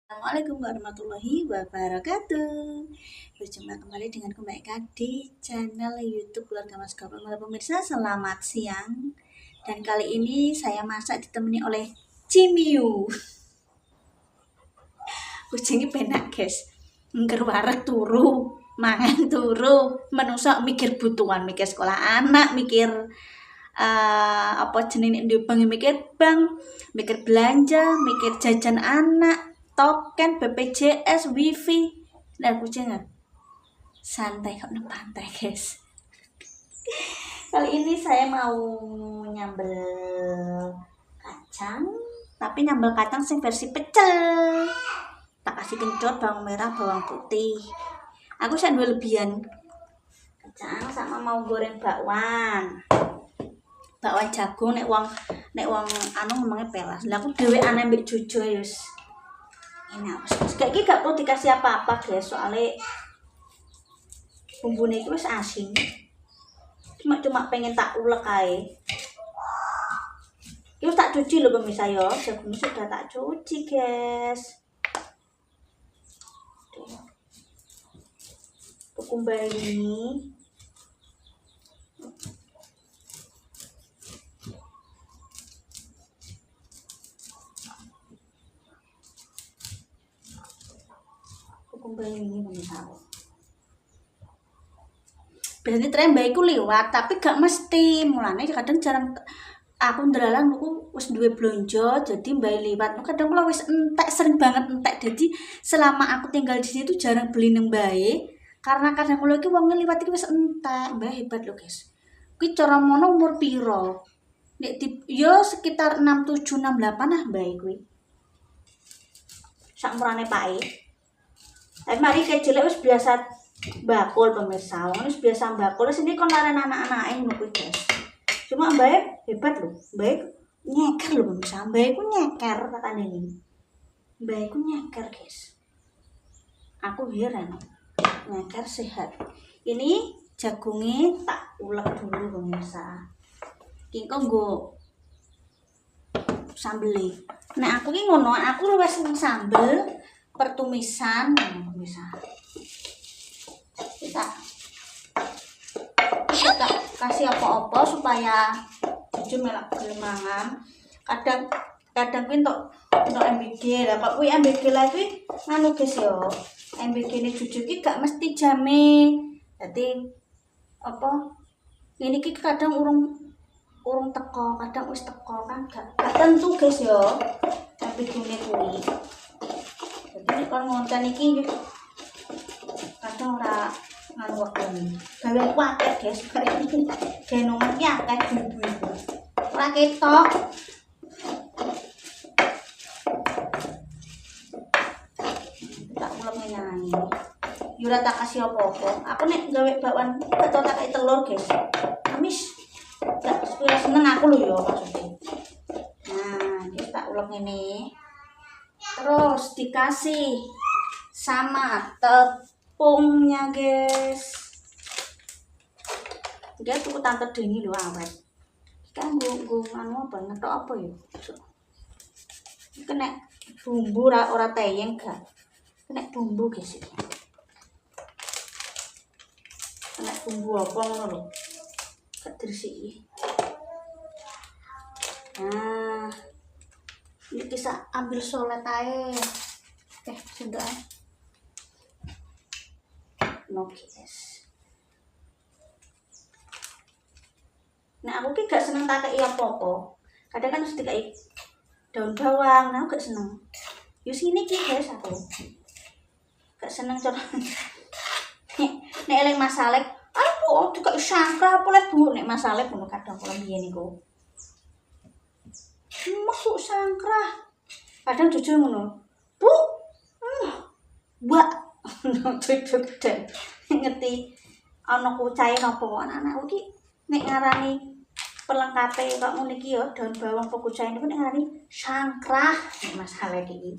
Assalamualaikum warahmatullahi wabarakatuh. Berjumpa kembali dengan Mbak Eka di channel YouTube Keluarga Mas Gopal. Pemirsa, selamat siang. Dan kali ini saya masak ditemani oleh Cimiu. Kucingnya penak guys. Ngerwarek turu, mangan turu, menusuk mikir butuhan, mikir sekolah anak, mikir apa jenenge ndebang, mikir bank, mikir belanja, mikir jajan anak, token, BPJS, wifi. Nah kucingnya santai kok nang pantai guys. Kali ini saya mau nyambel kacang, tapi nyambel kacang sing versi pecel. Tak kasih kencur, bawang merah, bawang putih. Aku sak duwe lebihan kacang sama mau goreng bakwan jagung. Nek wong anu ngomongnya pelas. Lah aku dhewean ambek Jojo ya wis. Ini apa sih? Kayak gak perlu dikasih apa-apa guys, soalnya bumbune iki wis asin. Cuma pengen tak ulek ae. Iki tak cuci lho pemirsa ya. Jagungnya sudah tak cuci, guys. Kumbang ini pemirsa. Biasanya tren baikku lewat, tapi gak mesti. Mulane kadang jarang aku ndelalang aku wis duwe blonjo, jadi mbak liwat. Kadang kula wis entek, sering banget entek. Jadi selama aku tinggal di sini tuh jarang beli nang mbae. Karena kadang kula iki wong liwat iki wis entek. Mbak hebat lho, guys. Kuwi cara mono umur piro? Nek yo sekitar 67 68 ah mbak kuwi. Sak murane pake. Tapi mari kecilnya wis biasa bakul pemirsa. Wis biasa bakul sini kon laren anak-anake ngono kuwi, guys. Cuma mbak hebat loh. Mbak nyeker loh pemirsa. Mbak ku nyeker katane ini. Mbak ku nyeker, guys. Aku heran. Nyeker sehat. Ini jagungnya tak ulek dulu pemirsa. Iki kok nggo sambel. Nek aku ki ngono, aku luwih seneng sambel pertumisan pemirsa. Kita kasih apa-apa supaya jujur melak mangan. Kadang kuwi untuk MBG lah. Pak kuwi MBG lagi nganu guys yo. MBG ini jujur ki gak mesti jame. Dadi apa? Ini ki kadang urung teko, kadang wis teko kan gak tentu guys yo. MBG ini kuwi. Jadi kalau ngonten iki kadang ora nganu waktu gawe akeh guys, gawe nomor ki akeh bumbu iku. Ora ketok. Tak ulem nyanyi. Yo ora tak kasih apa-apa. Aku nek gawe bakwan gak tau tak kasih telur guys. Amis. Gak seneng aku lho yo maksudnya. Nah, iki tak ulem ngene. Terus dikasih sama tepungnya guys. Dia tuku tante Deni lho awet. Kan nggo anu apa ngetok apa ya? Kena bumbu ora teyeng gak. Kena bumbu guys iki. Kena bumbu apa ngono lho. Gak diresiki. Nah, ini bisa ambil solet ae. Sendok ae. No guys. Nah aku ki gak seneng tak kei apa-apa. Kadang kan mesti kei daun bawang, nah aku gak seneng. Yo sini ki guys aku. Gak seneng cara. Nek eleng masalek, aduh dikek sangkrah apa lek Bu nek masalek ngono kadang kula biyen niku. Masuk sangkrah. Kadang jujur ngono. Bu. Mbak. Cucu gede. Ngerti ana kucahe napa anak-anak iki nek ngarani pelengkape kok ngene iki ya daun bawang apa kucahe niku nek ngarani sangkrah masalah iki.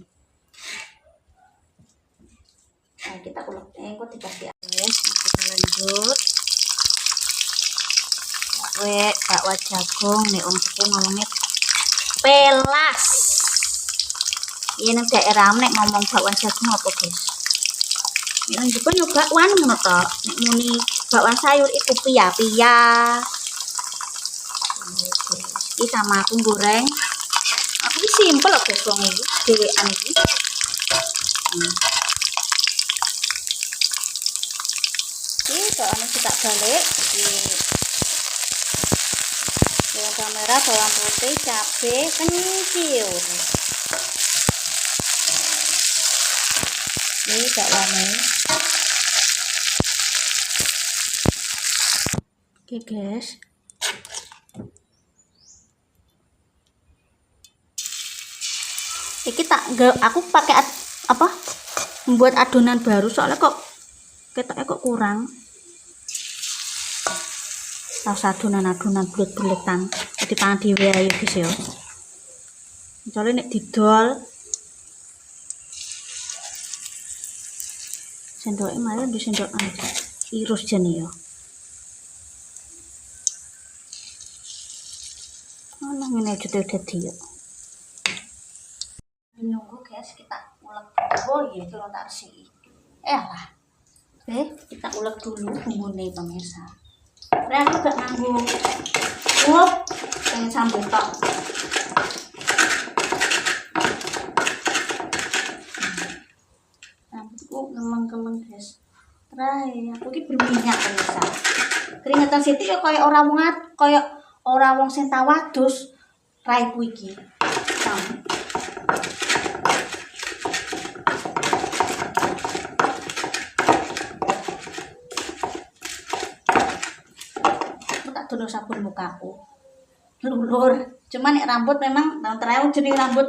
Nah, kita ulek kok dikasih es, kita lanjut. Bakwa jagung nek wong Jepang ngomongnya pelas. Ini daerah nek ngomong bakwan jagung apa, guys? Yang juga yo bakwan ngono to. Nek muni bakwan sayur iku pia-pia. Iki sama aku goreng. Aku iki simpel kok guys wong iki, dhewean iki. Iki soalnya kita balik di bawang merah, bawang putih, cabai, kencur. Ini bakwannya. Oke guys. Iki aku pakai apa? Membuat adonan baru soalnya kok ketoknya kok kurang. Tahu adonan bulet-buletan. Jadi pangan dhewe ayo guys ya. Soalnya nek didol sendoknya malah di sendok aja. Irus jane ya. Ana ngene aja dadi ya. Nunggu guys kita ulek dulu ya itu tak resiki. Lah. Kita ulek dulu bumbune pemirsa. Aku gak nganggo pengen sambal tok. Rambutku keleng-keleng guys. Aku ki berminyak pemirsa. Keringetan sithik ya kaya ora wong sing tawadus raiku iki. Dono sabun mukaku lulur, cuman nek rambut memang terakhir jenis rambut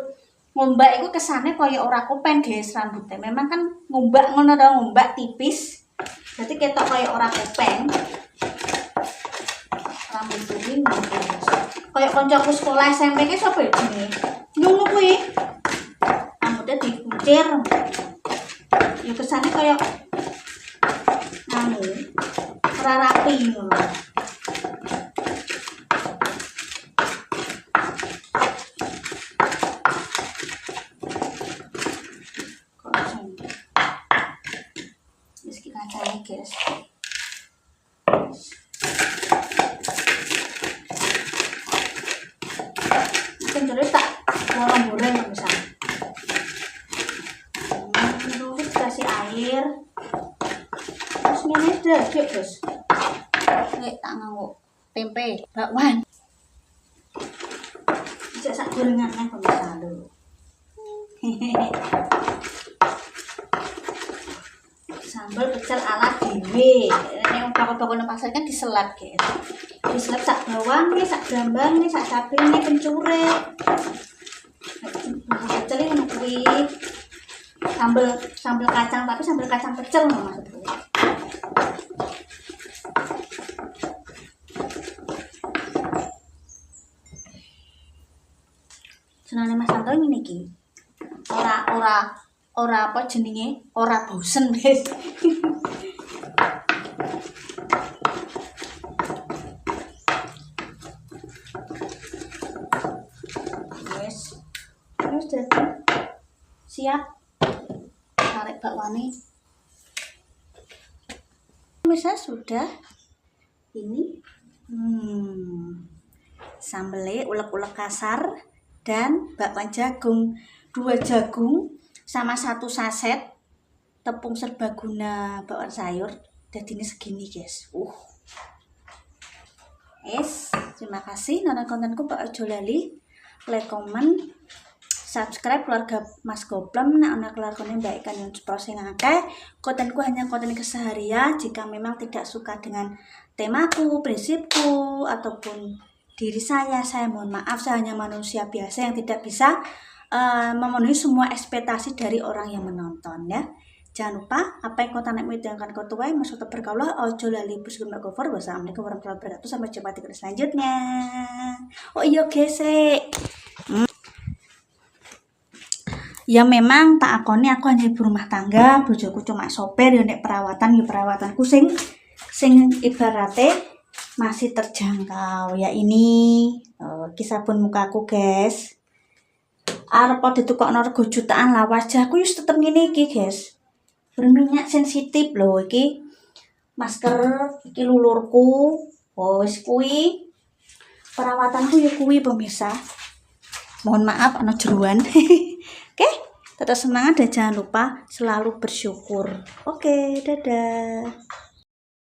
ngombak itu kesannya kaya ora kopen guys rambutnya, memang kan ngombak ngono to, ngombak tipis jadi ketok kaya ora kopen rambut ini kaya koncoku sekolah SMP ki sapa ya jenenge nunggu kuwi rambutnya dikuncir ya kesannya kaya ora rapi ngono. Guys. Mungkin tak goreng misalnya. Terus kasih air. Terus ini sudah guys. Nek tak nganggo tempe bakwan. Bisa sak gorengannya pemirsa dulu. Sambal pecel ala dhewe. Nek bakal-bakal pasar kan diselap guys. Diselap sak bawang nih, sak brambang nih, sak cabai nih, kencure. Pecel ini kuwi sambal kacang tapi sambal kacang pecel maksudnya. Senane Mas Santo ngene iki. Ora apa jenenge ora bosen guys. Terus jadi siap tarik bakwane. Misal sudah ini sambelnya ulek-ulek kasar dan bakwan jagung, 2 jagung sama 1 saset tepung serbaguna bakwan sayur. Jadi ini segini guys. Terima kasih nonton kontenku, Pak ojo lali like, comment, subscribe keluarga Mas Goplem. Anak keluarganya baikkan yang prosing akeh. Kontenku hanya konten keseharian. Jika memang tidak suka dengan temaku, prinsipku ataupun diri saya mohon maaf. Saya hanya manusia biasa yang tidak bisa memenuhi semua ekspektasi dari orang yang menonton ya. Jangan lupa apa yang konten nek yang akan kau tuai masuk berkaulah ojo lali puskum cover. Wassalamualaikum warahmatullahi wabarakatuh. Sampai jumpa di video selanjutnya. Oh iya gesek. Ya memang tak akoni aku hanya ibu rumah tangga, bojoku cuma sopir ya nek perawatanku sing ibaratnya masih terjangkau ya. Ini kisah pun mukaku guys. arep ditukokno rego jutaan lah, wajahku wis tetep ngene iki, guys. Berminyak sensitif loh iki. Masker iki lulurku. Oh, wis kuwi. Perawatanku ya kuwi pemirsa. Mohon maaf ana jeruan. Oke, tetap semangat dan jangan lupa selalu bersyukur. Oke, dadah.